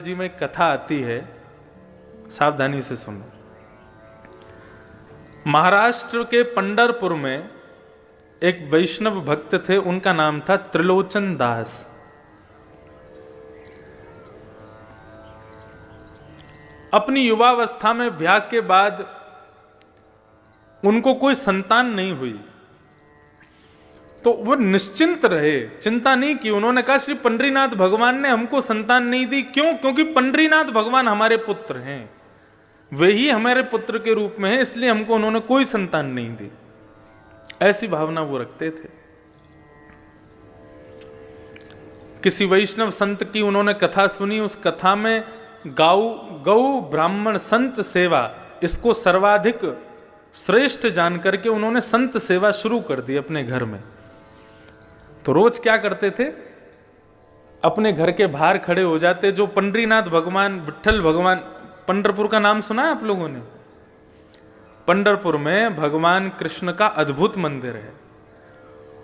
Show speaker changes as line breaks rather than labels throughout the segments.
जी में कथा आती है, सावधानी से सुनो। महाराष्ट्र के पंढरपुर में एक वैष्णव भक्त थे, उनका नाम था त्रिलोचन दास। अपनी युवावस्था में ब्याह के बाद उनको कोई संतान नहीं हुई, तो वो निश्चिंत रहे, चिंता नहीं की। उन्होंने कहा श्री पंडरीनाथ भगवान ने हमको संतान नहीं दी, क्यों? क्योंकि पंडरीनाथ भगवान हमारे पुत्र हैं, वे ही हमारे पुत्र के रूप में हैं, इसलिए हमको उन्होंने कोई संतान नहीं दी। ऐसी भावना वो रखते थे। किसी वैष्णव संत की उन्होंने कथा सुनी, उस कथा में गौ ब्राह्मण संत सेवा, इसको सर्वाधिक श्रेष्ठ जान करके उन्होंने संत सेवा शुरू कर दी अपने घर में। तो रोज क्या करते थे, अपने घर के बाहर खड़े हो जाते। जो पंडरीनाथ भगवान, विट्ठल भगवान, पंढरपुर का नाम सुना है आप लोगों ने? पंढरपुर में भगवान कृष्ण का अद्भुत मंदिर है।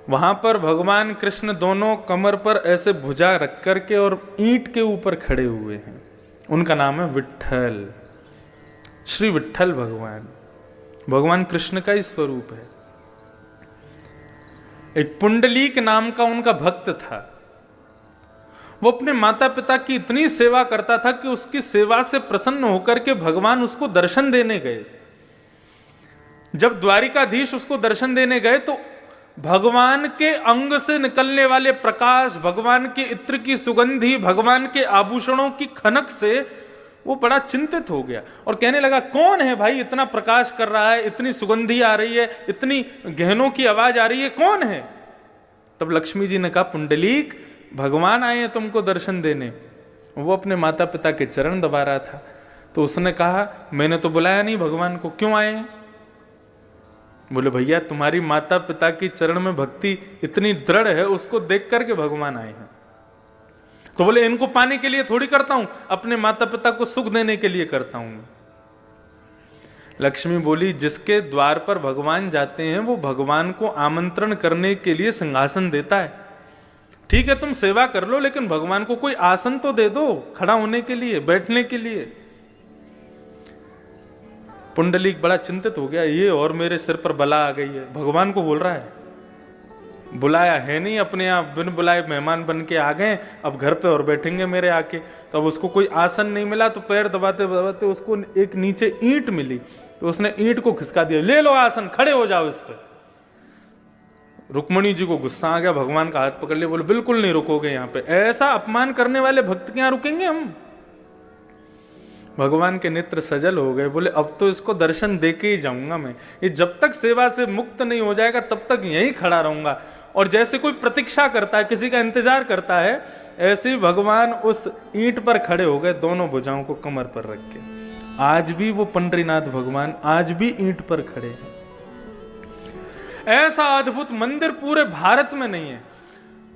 वहां पर भगवान कृष्ण दोनों कमर पर ऐसे भुजा रख करके और ईंट के ऊपर खड़े हुए हैं। उनका नाम है विट्ठल, श्री विट्ठल भगवान। भगवान कृष्ण का ही स्वरूप है। एक पुंडलीक नाम का उनका भक्त था। वो अपने माता पिता की इतनी सेवा करता था कि उसकी सेवा से प्रसन्न होकर के भगवान उसको दर्शन देने गए। जब द्वारिकाधीश उसको दर्शन देने गए तो भगवान के अंग से निकलने वाले प्रकाश, भगवान के इत्र की सुगंधी, भगवान के आभूषणों की खनक से वो बड़ा चिंतित हो गया और कहने लगा, कौन है भाई इतना प्रकाश कर रहा है, इतनी सुगंधी आ रही है, इतनी गहनों की आवाज आ रही है, कौन है? तब लक्ष्मी जी ने कहा, पुंडलीक भगवान आए हैं तुमको दर्शन देने। वो अपने माता पिता के चरण दबा रहा था। तो उसने कहा, मैंने तो बुलाया नहीं भगवान को, क्यों आए हैं? बोले, भैया तुम्हारी माता पिता की चरण में भक्ति इतनी दृढ़ है, उसको देख करके भगवान आए हैं। तो बोले, इनको पाने के लिए थोड़ी करता हूं, अपने माता पिता को सुख देने के लिए करता हूं। लक्ष्मी बोली, जिसके द्वार पर भगवान जाते हैं वो भगवान को आमंत्रण करने के लिए सिंहासन देता है। ठीक है तुम सेवा कर लो, लेकिन भगवान को कोई आसन तो दे दो, खड़ा होने के लिए, बैठने के लिए। पुंडलीक बड़ा चिंतित हो गया, ये और मेरे सिर पर बला आ गई है। भगवान को बोल रहा है, बुलाया है नहीं, अपने आप बिन बुलाए मेहमान बन के आ गए, अब घर पे और बैठेंगे मेरे आके। तो अब उसको कोई आसन नहीं मिला, तो पैर दबाते दबाते उसको एक नीचे ईंट मिली, तो उसने ईंट को खिसका दिया, ले लो आसन, खड़े हो जाओ इस पे। रुक्मणी जी को गुस्सा आ गया, भगवान का हाथ पकड़ लिया, बोले बिल्कुल नहीं रुकोगे यहाँ पे, ऐसा अपमान करने वाले भक्त के यहाँ रुकेंगे हम? भगवान के नेत्र सजल हो गए, बोले अब तो इसको दर्शन दे के ही जाऊंगा मैं, ये जब तक सेवा से मुक्त नहीं हो जाएगा तब तक यहीं खड़ा रहूंगा। और जैसे कोई प्रतीक्षा करता है, किसी का इंतजार करता है, ऐसे ही भगवान उस ईंट पर खड़े हो गए, दोनों भुजाओं को कमर पर रख के। आज भी वो पंडरीनाथ भगवान आज भी ईंट पर खड़े हैं। ऐसा अद्भुत मंदिर पूरे भारत में नहीं है।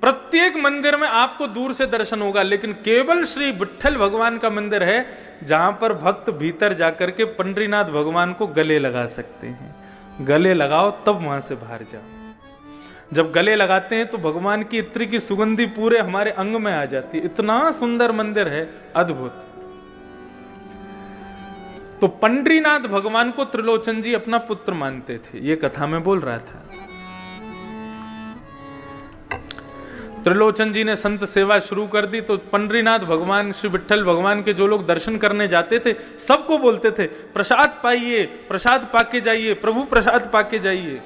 प्रत्येक मंदिर में आपको दूर से दर्शन होगा, लेकिन केवल श्री विट्ठल भगवान का मंदिर है जहां पर भक्त भीतर जाकर के पंडरीनाथ भगवान को गले लगा सकते हैं। गले लगाओ तब वहां से बाहर जाओ। जब गले लगाते हैं तो भगवान की इत्र की सुगंधी पूरे हमारे अंग में आ जाती है। इतना सुंदर मंदिर है, अद्भुत। तो पंडरीनाथ भगवान को त्रिलोचन जी अपना पुत्र मानते थे, ये कथा में बोल रहा था। त्रिलोचन जी ने संत सेवा शुरू कर दी, तो पंडरीनाथ भगवान, श्री विट्ठल भगवान के जो लोग दर्शन करने जाते थे सबको बोलते थे, प्रसाद पाइए, प्रसाद पाके जाइए, प्रभु प्रसाद पाके जाइए।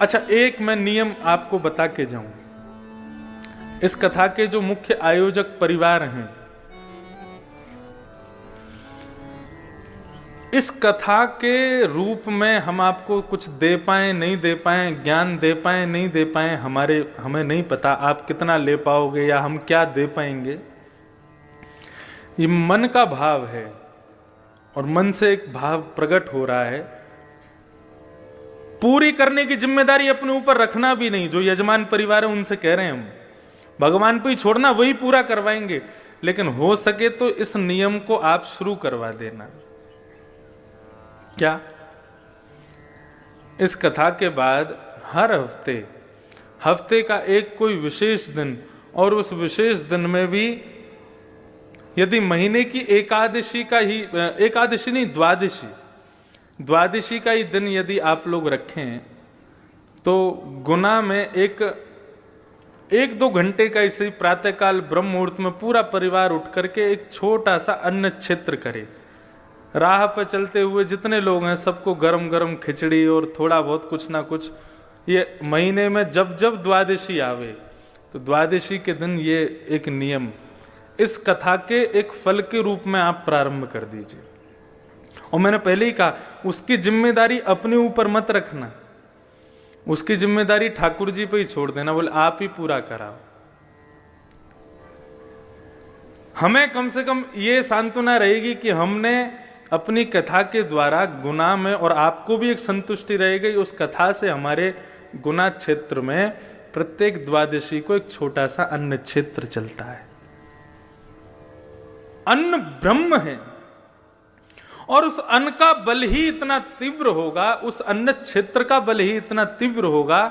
अच्छा, एक मैं नियम आपको बता के जाऊं। इस कथा के जो मुख्य आयोजक परिवार हैं, इस कथा के रूप में हम आपको कुछ दे पाए नहीं दे पाए, ज्ञान दे पाए नहीं दे पाए, हमें नहीं पता आप कितना ले पाओगे या हम क्या दे पाएंगे। ये मन का भाव है और मन से एक भाव प्रकट हो रहा है। पूरी करने की जिम्मेदारी अपने ऊपर रखना भी नहीं। जो यजमान परिवार है उनसे कह रहे हैं हम, भगवान पे ही छोड़ना, वही पूरा करवाएंगे। लेकिन हो सके तो इस नियम को आप शुरू करवा देना। क्या? इस कथा के बाद हर हफ्ते हफ्ते का एक कोई विशेष दिन, और उस विशेष दिन में भी यदि महीने की एकादशी का ही, एकादशी नहीं, द्वादशी का ही दिन यदि आप लोग रखें तो गुना में एक दो घंटे का इसी प्रातःकाल ब्रह्म मुहूर्त में पूरा परिवार उठ करके एक छोटा सा अन्न क्षेत्र करे। राह पर चलते हुए जितने लोग हैं सबको गरम गरम खिचड़ी और थोड़ा बहुत कुछ ना कुछ, ये महीने में जब जब द्वादशी आवे तो द्वादशी के दिन ये एक नियम इस कथा के एक फल के रूप में आप प्रारंभ कर दीजिए। और मैंने पहले ही कहा, उसकी जिम्मेदारी अपने ऊपर मत रखना, उसकी जिम्मेदारी ठाकुर जी पे ही छोड़ देना, बोले आप ही पूरा कराओ। हमें कम से कम ये सांत्वना रहेगी कि हमने अपनी कथा के द्वारा गुना में, और आपको भी एक संतुष्टि रहेगी उस कथा से, हमारे गुना क्षेत्र में प्रत्येक द्वादशी को एक छोटा सा अन्न क्षेत्र चलता है। अन्न ब्रह्म है और उस अन्न का बल ही इतना तीव्र होगा, उस अन्न क्षेत्र का बल ही इतना तीव्र होगा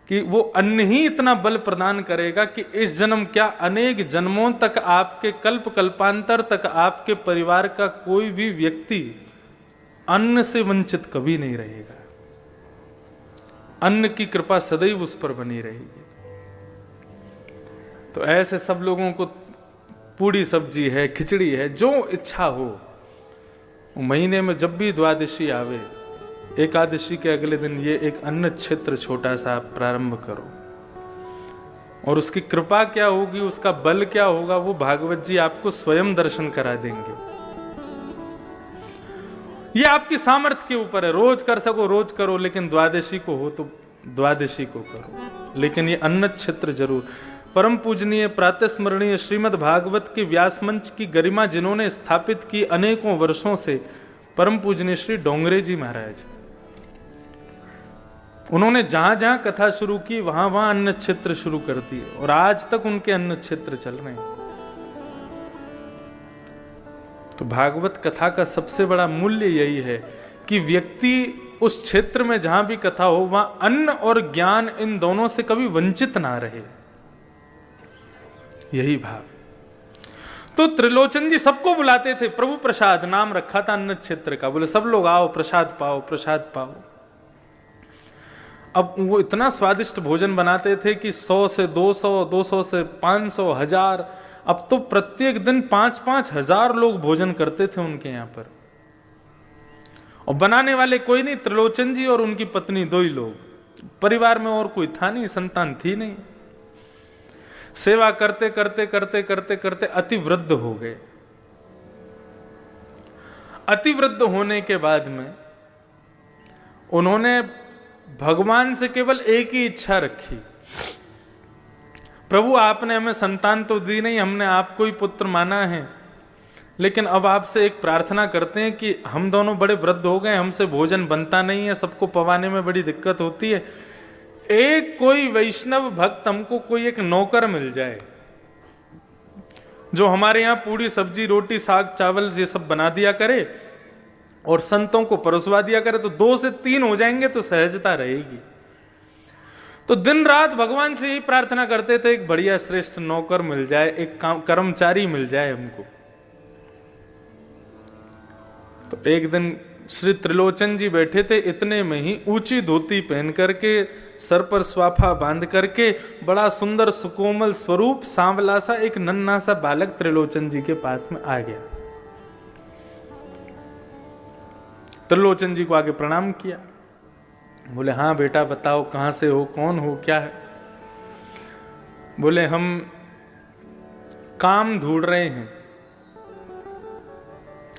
कि वो अन्न ही इतना बल प्रदान करेगा कि इस जन्म क्या अनेक जन्मों तक, आपके कल्प कल्पांतर तक आपके परिवार का कोई भी व्यक्ति अन्न से वंचित कभी नहीं रहेगा। अन्न की कृपा सदैव उस पर बनी रहेगी। तो ऐसे सब लोगों को पूड़ी सब्जी है, खिचड़ी है, जो इच्छा हो, महीने में जब भी द्वादशी आवे, एकादशी के अगले दिन ये एक अन्न क्षेत्र छोटा सा प्रारंभ करो। और उसकी कृपा क्या होगी, उसका बल क्या होगा, वो भागवत जी आपको स्वयं दर्शन करा देंगे। ये आपकी सामर्थ्य के ऊपर है, रोज कर सको रोज करो, लेकिन द्वादशी को हो तो द्वादशी को करो, लेकिन ये अन्न क्षेत्र जरूर। परम पूजनीय प्रातः स्मरणीय श्रीमद् भागवत के व्यास मंच की गरिमा जिन्होंने स्थापित की अनेकों वर्षों से, परम पूजनीय श्री डोंगरे जी महाराज, उन्होंने जहां जहां कथा शुरू की वहां वहां अन्न क्षेत्र शुरू कर दिए, और आज तक उनके अन्न क्षेत्र चल रहे हैं। तो भागवत कथा का सबसे बड़ा मूल्य यही है कि व्यक्ति उस क्षेत्र में जहां भी कथा हो वहां अन्न और ज्ञान, इन दोनों से कभी वंचित ना रहे, यही भाव। तो त्रिलोचन जी सबको बुलाते थे, प्रभु प्रसाद नाम रखा था अन्न क्षेत्र का, बोले सब लोग आओ प्रसाद पाओ प्रसाद पाओ। अब वो इतना स्वादिष्ट भोजन बनाते थे कि 100 से 200, 200 से 500, 1000, अब तो प्रत्येक दिन 5-5 हजार लोग भोजन करते थे उनके यहां पर। और बनाने वाले कोई नहीं, त्रिलोचन जी और उनकी पत्नी, दो ही लोग, परिवार में और कोई था नहीं, संतान थी नहीं। सेवा करते करते करते करते करते अति वृद्ध हो गए। अति वृद्ध होने के बाद में उन्होंने भगवान से केवल एक ही इच्छा रखी, प्रभु आपने हमें संतान तो दी नहीं, हमने आपको ही पुत्र माना है, लेकिन अब आपसे एक प्रार्थना करते हैं कि हम दोनों बड़े वृद्ध हो गए, हमसे भोजन बनता नहीं है, सबको पवाने में बड़ी दिक्कत होती है, एक कोई वैष्णव भक्त हमको कोई एक नौकर मिल जाए जो हमारे यहां पूड़ी सब्जी रोटी साग चावल ये सब बना दिया करे और संतों को परोसवा दिया करे, तो 2 से 3 हो जाएंगे तो सहजता रहेगी। तो दिन रात भगवान से ही प्रार्थना करते थे, एक बढ़िया श्रेष्ठ नौकर मिल जाए, एक कर्मचारी मिल जाए हमको। तो एक दिन श्री त्रिलोचन जी बैठे थे, इतने में ही ऊंची धोती पहन करके, सर पर स्वाफा बांध करके, बड़ा सुंदर सुकोमल स्वरूप सांवला सा एक नन्हा सा बालक त्रिलोचन जी के पास में आ गया। त्रिलोचन जी को आगे प्रणाम किया, बोले हाँ बेटा बताओ कहां से हो, कौन हो, क्या है। बोले हम काम ढूंढ रहे हैं।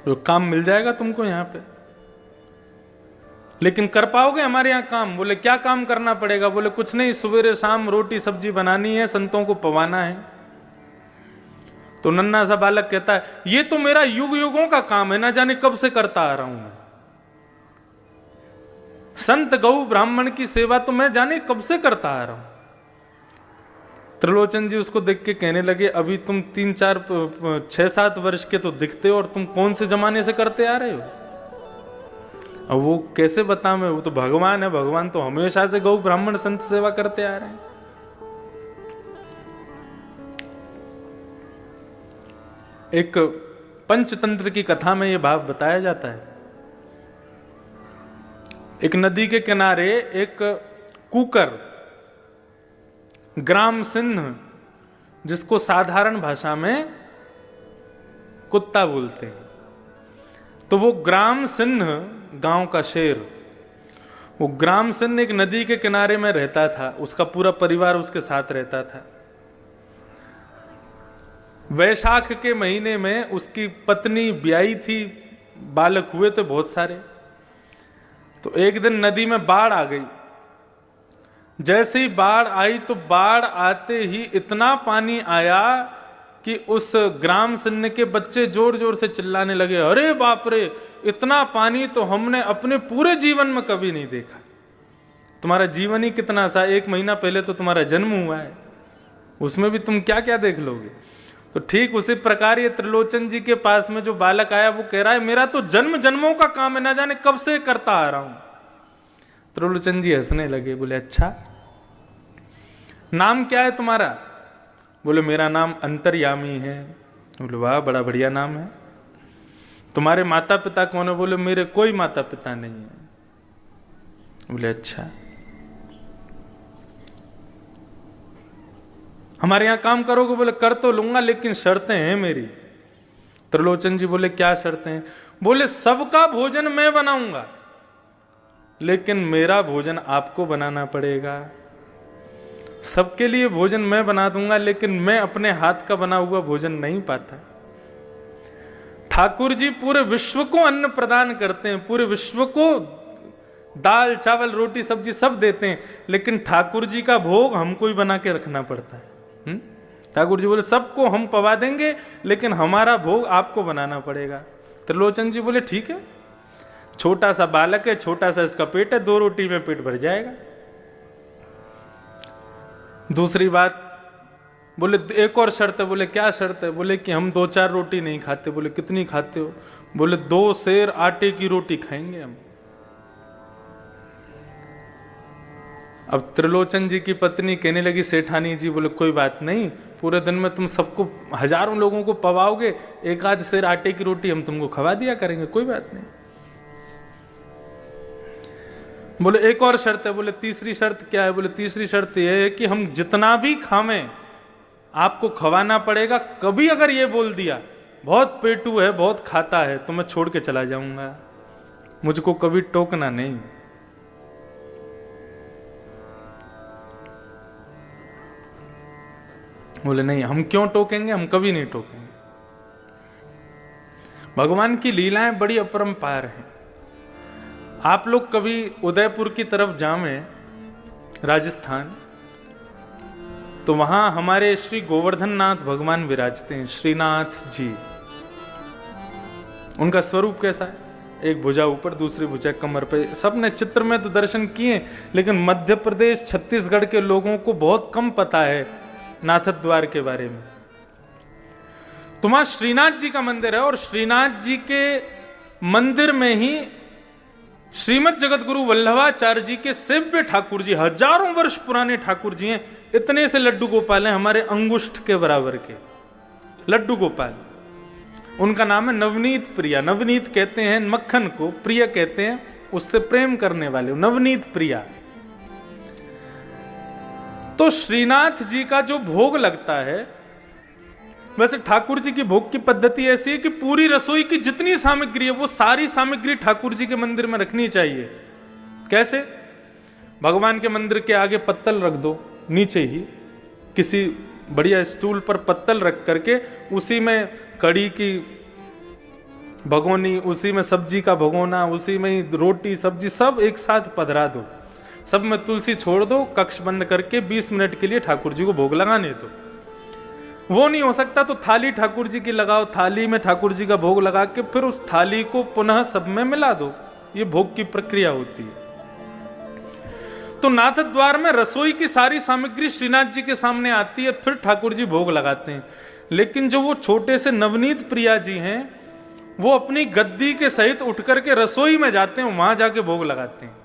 तो काम मिल जाएगा तुमको यहां पे, लेकिन कर पाओगे हमारे यहां काम? बोले क्या काम करना पड़ेगा? बोले कुछ नहीं, सवेरे शाम रोटी सब्जी बनानी है, संतों को पवाना है। तो नन्हा सा बालक कहता है ये तो मेरा युग युगों का काम है, ना जाने कब से करता आ रहा हूं मैं। संत गौ ब्राह्मण की सेवा तो मैं जाने कब से करता आ रहा हूं। त्रिलोचन जी उसको देख के कहने लगे अभी तुम 3-4 6-7 वर्ष के तो दिखते हो, और तुम कौन से जमाने से करते आ रहे हो? अब वो कैसे बता मैं, वो तो भगवान है, भगवान तो हमेशा से गौ ब्राह्मण संत सेवा करते आ रहे हैं। एक पंचतंत्र की कथा में यह भाव बताया जाता है। एक नदी के किनारे एक कुकर, ग्राम सिंह, जिसको साधारण भाषा में कुत्ता बोलते हैं, तो वो ग्राम सिंह गांव का शेर, वो ग्राम सिंह एक नदी के किनारे में रहता था, उसका पूरा परिवार उसके साथ रहता था। वैशाख के महीने में उसकी पत्नी ब्याई थी, बालक हुए थे बहुत सारे। तो एक दिन नदी में बाढ़ आ गई। जैसे ही बाढ़ आई तो बाढ़ आते ही इतना पानी आया कि उस ग्राम सिंह के बच्चे जोर जोर से चिल्लाने लगे, अरे बाप रे, इतना पानी तो हमने अपने पूरे जीवन में कभी नहीं देखा। तुम्हारा जीवन ही कितना सा, 1 महीना पहले तो तुम्हारा जन्म हुआ है, उसमें भी तुम क्या क्या देख लोगे। तो ठीक उसी प्रकार ये त्रिलोचन जी के पास में जो बालक आया, वो कह रहा है मेरा तो जन्म जन्मों का काम है, ना जाने कब से करता आ रहा हूं। त्रिलोचन जी हंसने लगे, बोले अच्छा नाम क्या है तुम्हारा? बोले मेरा नाम अंतर्यामी है। बोले वाह, बड़ा बढ़िया नाम है। तुम्हारे माता पिता कौन है? बोले मेरे कोई माता पिता नहीं है। बोले अच्छा, हमारे यहां काम करोगे? बोले कर तो लूंगा, लेकिन शर्तें हैं मेरी। त्रिलोचन जी बोले क्या शर्तें हैं? बोले सबका भोजन मैं बनाऊंगा, लेकिन मेरा भोजन आपको बनाना पड़ेगा। सबके लिए भोजन मैं बना दूंगा, लेकिन मैं अपने हाथ का बना हुआ भोजन नहीं पाता। ठाकुर जी पूरे विश्व को अन्न प्रदान करते हैं, पूरे विश्व को दाल चावल रोटी सब्जी सब देते हैं, लेकिन ठाकुर जी का भोग हमको ही बना के रखना पड़ता है। ठाकुर जी बोले सबको हम पवा देंगे, लेकिन हमारा भोग आपको बनाना पड़ेगा। त्रिलोचन जी बोले ठीक है, छोटा सा बालक है, छोटा सा इसका पेट है, 2 रोटी में पेट भर जाएगा। दूसरी बात, बोले एक और शर्त है। बोले क्या शर्त है? बोले कि हम 2-4 रोटी नहीं खाते। बोले कितनी खाते हो? बोले 2 सेर आटे की रोटी खाएंगे हम। अब त्रिलोचन जी की पत्नी कहने लगी, सेठानी जी, बोले कोई बात नहीं, पूरे दिन में तुम सबको हजारों लोगों को पवाओगे, 1-आध सेर आटे की रोटी हम तुमको खवा दिया करेंगे, कोई बात नहीं। बोले एक और शर्त है। बोले तीसरी शर्त क्या है? बोले तीसरी शर्त यह है कि हम जितना भी खावें आपको खवाना पड़ेगा। कभी अगर ये बोल दिया बहुत पेटू है, बहुत खाता है, तो मैं छोड़ के चला जाऊंगा, मुझको कभी टोकना नहीं। बोले नहीं, हम क्यों टोकेंगे, हम कभी नहीं टोकेंगे। भगवान की लीलाएं बड़ी अपरंपार हैं। आप लोग कभी उदयपुर की तरफ जावें, राजस्थान, तो वहां हमारे श्री गोवर्धन नाथ भगवान विराजते हैं, श्रीनाथ जी। उनका स्वरूप कैसा है? एक भुजा ऊपर, दूसरी भुजा कमर पे। सबने चित्र में तो दर्शन किए, लेकिन मध्य प्रदेश छत्तीसगढ़ के लोगों को बहुत कम पता है नाथ द्वार के बारे में। तो वहां श्रीनाथ जी का मंदिर है, और श्रीनाथ जी के मंदिर में ही श्रीमद जगत गुरु वल्लभाचार्य जी के सेव्य ठाकुर जी, हजारों वर्ष पुराने ठाकुर जी हैं। इतने से लड्डू गोपाल हैं, हमारे अंगुष्ठ के बराबर के लड्डू गोपाल। उनका नाम है नवनीत प्रिया। नवनीत कहते हैं मक्खन को, प्रिय कहते हैं उससे प्रेम करने वाले, नवनीत प्रिया। तो श्रीनाथ जी का जो भोग लगता है, वैसे ठाकुर जी की भोग की पद्धति ऐसी है कि पूरी रसोई की जितनी सामग्री है वो सारी सामग्री ठाकुर जी के मंदिर में रखनी चाहिए। कैसे? भगवान के मंदिर के आगे पत्तल रख दो, नीचे ही किसी बढ़िया स्टूल पर पत्तल रख करके उसी में कड़ी की भगोनी, उसी में सब्जी का भगोना, उसी में ही रोटी सब्जी सब एक साथ पधरा दो। सब में तुलसी छोड़ दो, कक्ष बंद करके 20 मिनट के लिए ठाकुर जी को भोग लगाने दो। वो नहीं हो सकता तो थाली ठाकुर जी की लगाओ, थाली में ठाकुर जी का भोग लगा के फिर उस थाली को पुनः सब में मिला दो। ये भोग की प्रक्रिया होती है। तो नाथ द्वार में रसोई की सारी सामग्री श्रीनाथ जी के सामने आती है, फिर ठाकुर जी भोग लगाते हैं। लेकिन जो वो छोटे से नवनीत प्रिया जी हैं, वो अपनी गद्दी के सहित उठ करके रसोई में जाते हैं, वहां जाके भोग लगाते हैं।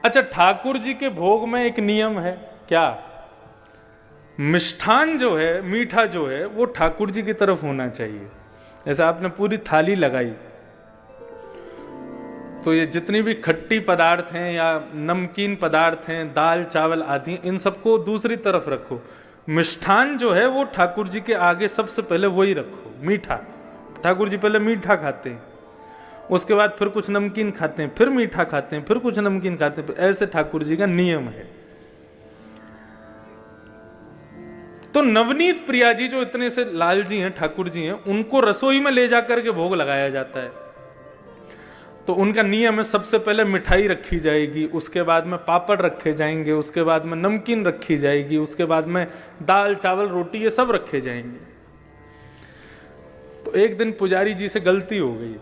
अच्छा, ठाकुर जी के भोग में एक नियम है, क्या? मिष्ठान जो है, मीठा जो है, वो ठाकुर जी की तरफ होना चाहिए। जैसे आपने पूरी थाली लगाई तो ये जितनी भी खट्टी पदार्थ हैं या नमकीन पदार्थ हैं, दाल चावल आदि, इन सबको दूसरी तरफ रखो। मिष्ठान जो है वो ठाकुर जी के आगे सबसे पहले वही रखो, मीठा। ठाकुर जी पहले मीठा खाते हैं, उसके बाद फिर कुछ नमकीन खाते हैं, फिर मीठा खाते हैं, फिर कुछ नमकीन खाते हैं। ऐसे ठाकुर जी का नियम है। तो नवनीत प्रिया जी जो इतने से लाल जी हैं, ठाकुर जी हैं, उनको रसोई में ले जाकर के भोग लगाया जाता है। तो उनका नियम है, सबसे पहले मिठाई रखी जाएगी, उसके बाद में पापड़ रखे जाएंगे, उसके बाद में नमकीन रखी जाएगी, उसके बाद में दाल चावल रोटी ये सब रखे जाएंगे। तो एक दिन पुजारी जी से गलती हो गई,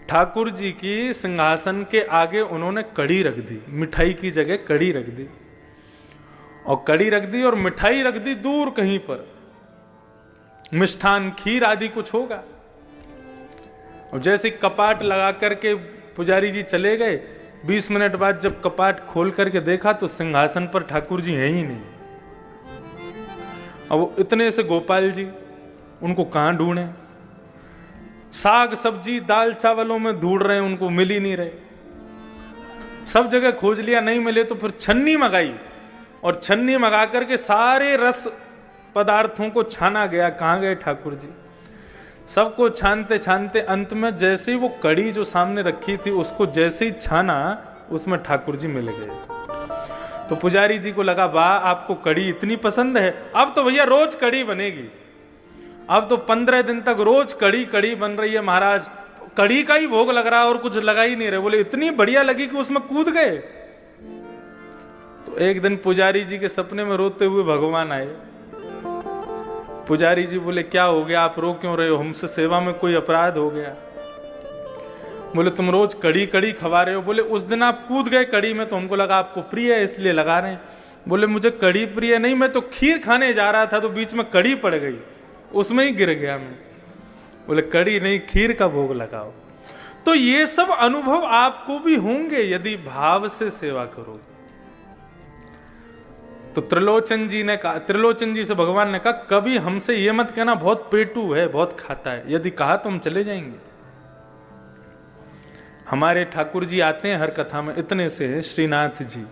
ठाकुर जी की सिंहासन के आगे उन्होंने कड़ी रख दी, मिठाई की जगह कड़ी रख दी, और कड़ी रख दी और मिठाई रख दी दूर कहीं पर, मिष्ठान खीर आदि कुछ होगा। और जैसे कपाट लगा करके पुजारी जी चले गए, 20 मिनट बाद जब कपाट खोल करके देखा तो सिंहासन पर ठाकुर जी हैं ही नहीं। अब इतने से गोपाल जी, उनको कहां ढूंढे? साग सब्जी दाल चावलों में ढूंढ रहे हैं, उनको मिल ही नहीं रहे। सब जगह खोज लिया, नहीं मिले तो फिर छन्नी मंगाई, और छन्नी मंगा करके सारे रस पदार्थों को छाना गया। कहां गए ठाकुर जी? सबको छानते छानते अंत में जैसे ही वो कड़ी जो सामने रखी थी उसको जैसे ही छाना, उसमें ठाकुर जी मिल गए। तो पुजारी जी को लगा, वाह आपको कड़ी इतनी पसंद है, अब तो भैया रोज कड़ी बनेगी। अब तो 15 दिन तक रोज कड़ी कड़ी बन रही है महाराज, कड़ी का ही भोग लग रहा है और कुछ लगा ही नहीं रहे। बोले इतनी बढ़िया लगी कि उसमें कूद गए। तो एक दिन पुजारी जी के सपने में रोते हुए भगवान आए। पुजारी जी बोले, क्या हो गया, आप रो क्यों रहे हो? हमसे सेवा में कोई अपराध हो गया? बोले, तुम रोज कड़ी कड़ी खवा रहे हो। बोले, उस दिन आप कूद गए कड़ी में तो हमको लगा आपको प्रिय है इसलिए लगा रहे हैं। बोले, मुझे कड़ी प्रिय नहीं, मैं तो खीर खाने जा रहा था तो बीच में कड़ी पड़ गई, उसमें ही गिर गया मैं। बोले, कड़ी नहीं खीर का भोग लगाओ। तो ये सब अनुभव आपको भी होंगे यदि भाव से सेवा करोगे। तो त्रिलोचन जी ने कहा, त्रिलोचन जी से भगवान ने कहा, कभी हमसे ये मत कहना बहुत पेटू है, बहुत खाता है। यदि कहा तो हम चले जाएंगे। हमारे ठाकुर जी आते हैं हर कथा में। इतने से है श्रीनाथ जी,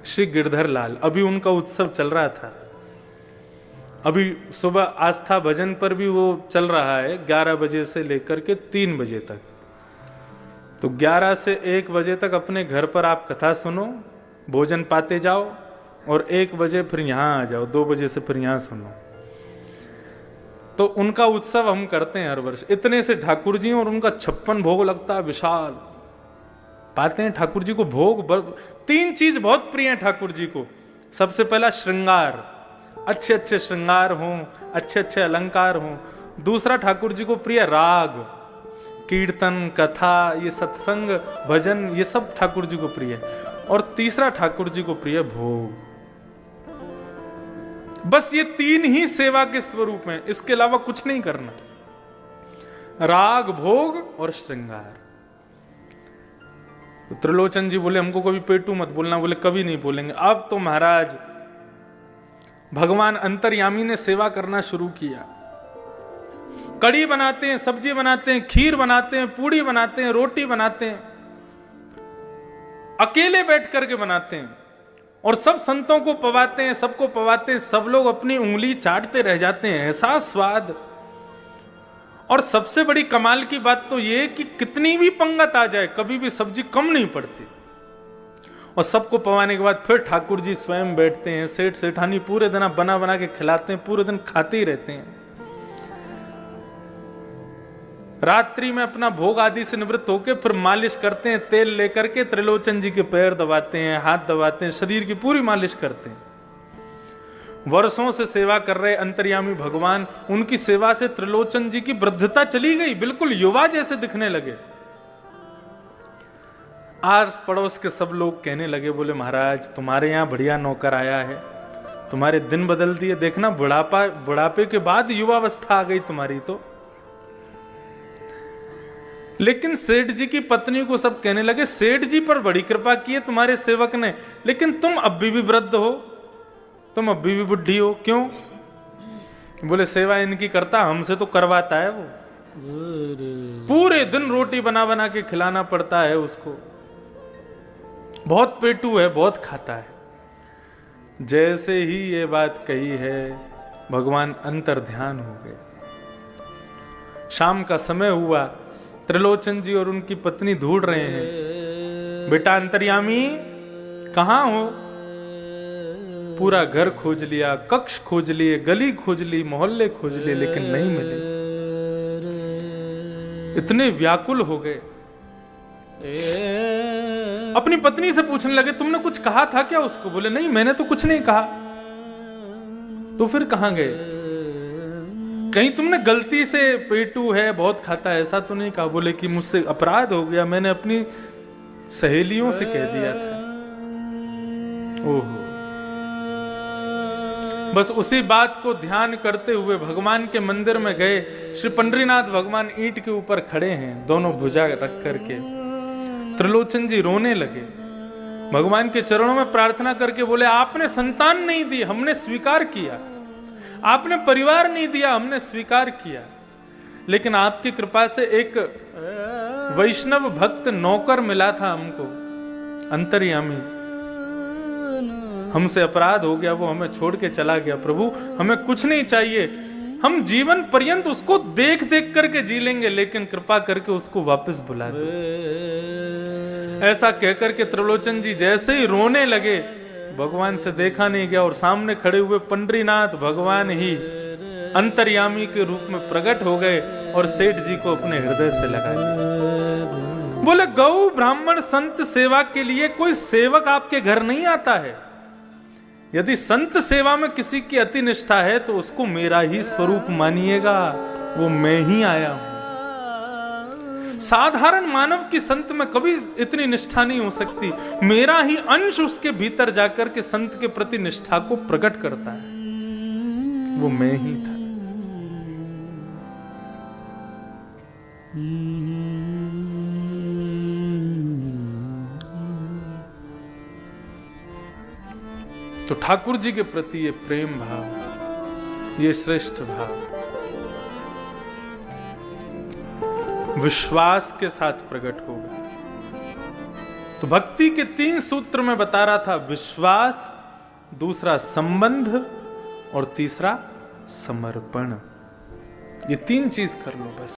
श्री गिरधर लाल, अभी उनका उत्सव चल रहा था। अभी सुबह आस्था भजन पर भी वो चल रहा है, 11 बजे से लेकर के 3 बजे तक। तो 11 से 1 बजे तक अपने घर पर आप कथा सुनो, भोजन पाते जाओ, और 1 बजे फिर यहां आ जाओ, 2 बजे से फिर यहां सुनो। तो उनका उत्सव हम करते हैं हर वर्ष। इतने से ठाकुर जी, और उनका 56 भोग लगता है, विशाल पाते हैं ठाकुर जी को भोग। 3 चीज बहुत प्रिय है ठाकुर जी को। सबसे पहला श्रृंगार, अच्छे अच्छे श्रृंगार हों, अच्छे अच्छे अलंकार हों। दूसरा ठाकुर जी को प्रिय राग, कीर्तन कथा, ये सत्संग भजन, ये सब ठाकुर जी को प्रिय है। और तीसरा ठाकुर जी को प्रिय भोग। बस ये 3 ही सेवा के स्वरूप हैं, इसके अलावा कुछ नहीं करना। राग, भोग और श्रृंगार। तो त्रिलोचन जी बोले, हमको कभी पेटू मत बोलना। बोले, कभी नहीं बोलेंगे। अब तो महाराज भगवान अंतर्यामी ने सेवा करना शुरू किया। कड़ी बनाते हैं, सब्जी बनाते हैं, खीर बनाते हैं, पूड़ी बनाते हैं, रोटी बनाते हैं, अकेले बैठ करके बनाते हैं, और सब संतों को पवाते हैं, सबको पवाते हैं। सब लोग अपनी उंगली चाटते रह जाते हैं, ऐसा स्वाद। और सबसे बड़ी कमाल की बात तो ये कि कितनी भी पंगत आ जाए, कभी भी सब्जी कम नहीं पड़ती। और सबको पवाने के बाद फिर ठाकुर जी स्वयं बैठते हैं। सेठ सेठानी पूरे दिन बना बना के खिलाते हैं, पूरे दिन खाते ही रहते हैं। रात्रि में अपना भोग आदि से निवृत्त होकर फिर मालिश करते हैं, तेल लेकर के त्रिलोचन जी के पैर दबाते हैं, हाथ दबाते हैं, शरीर की पूरी मालिश करते हैं। वर्षों से सेवा कर रहे अंतर्यामी भगवान, उनकी सेवा से त्रिलोचन जी की वृद्धता चली गई, बिल्कुल युवा जैसे दिखने लगे। आस पड़ोस के सब लोग कहने लगे, बोले महाराज तुम्हारे यहाँ बढ़िया नौकर आया है, तुम्हारे दिन बदल दिए। देखना बुढ़ापे के बाद युवावस्था आ गई तुम्हारी तो। लेकिन सेठ जी की पत्नी को सब कहने लगे, सेठ जी पर बड़ी कृपा की है तुम्हारे सेवक ने, लेकिन तुम अब भी वृद्ध हो, तुम अब भी बुढ़ी हो, क्यों? बोले सेवा इनकी करता, हमसे तो करवाता है वो। पूरे दिन रोटी बना बना के खिलाना पड़ता है उसको। बहुत पेटू है, बहुत खाता है। जैसे ही ये बात कही है, भगवान अंतर ध्यान हो गए। शाम का समय हुआ, त्रिलोचन जी और उनकी पत्नी ढूंढ रहे हैं, बेटा अंतर्यामी कहां हो? पूरा घर खोज लिया, कक्ष खोज लिए, गली खोज ली, मोहल्ले खोज लिए, लेकिन नहीं मिले। इतने व्याकुल हो गए, अपनी पत्नी से पूछने लगे, तुमने कुछ कहा था क्या उसको? बोले नहीं, मैंने तो कुछ नहीं कहा। तो फिर कहां गए? कहीं तुमने गलती से पेटू है, बहुत खाता है, ऐसा तो नहीं कहा? बोले कि मुझसे अपराध हो गया, मैंने अपनी सहेलियों से कह दिया था। ओहो। बस उसी बात को ध्यान करते हुए भगवान के मंदिर में गए। श्री पंडरीनाथ भगवान ईंट के ऊपर खड़े हैं, दोनों भुजा रख करके। त्रिलोचन जी रोने लगे, भगवान के चरणों में प्रार्थना करके बोले, आपने संतान नहीं दी, हमने स्वीकार किया। आपने परिवार नहीं दिया, हमने स्वीकार किया। लेकिन आपकी कृपा से एक वैष्णव भक्त नौकर मिला था हमको, अंतर्यामी। हमसे अपराध हो गया, वो हमें छोड़ के चला गया। प्रभु हमें कुछ नहीं चाहिए, हम जीवन पर्यंत उसको देख देख करके जी लेंगे, लेकिन कृपा करके उसको वापस बुला दो। ऐसा कहकर के त्रिलोचन जी जैसे ही रोने लगे, भगवान से देखा नहीं गया और सामने खड़े हुए पंडरीनाथ भगवान ही अंतर्यामी के रूप में प्रकट हो गए और सेठ जी को अपने हृदय से लगा दिया। बोले, गौ ब्राह्मण संत सेवा के लिए कोई सेवक आपके घर नहीं आता है। यदि संत सेवा में किसी की अति निष्ठा है तो उसको मेरा ही स्वरूप मानिएगा, वो मैं ही आया हूं। साधारण मानव की संत में कभी इतनी निष्ठा नहीं हो सकती। मेरा ही अंश उसके भीतर जाकर के संत के प्रति निष्ठा को प्रकट करता है, वो मैं ही था। तो ठाकुर जी के प्रति ये प्रेम भाव, ये श्रेष्ठ भाव विश्वास के साथ प्रकट होगा। तो भक्ति के 3 सूत्र में बता रहा था, विश्वास, दूसरा संबंध और तीसरा समर्पण। ये 3 चीज कर लो बस।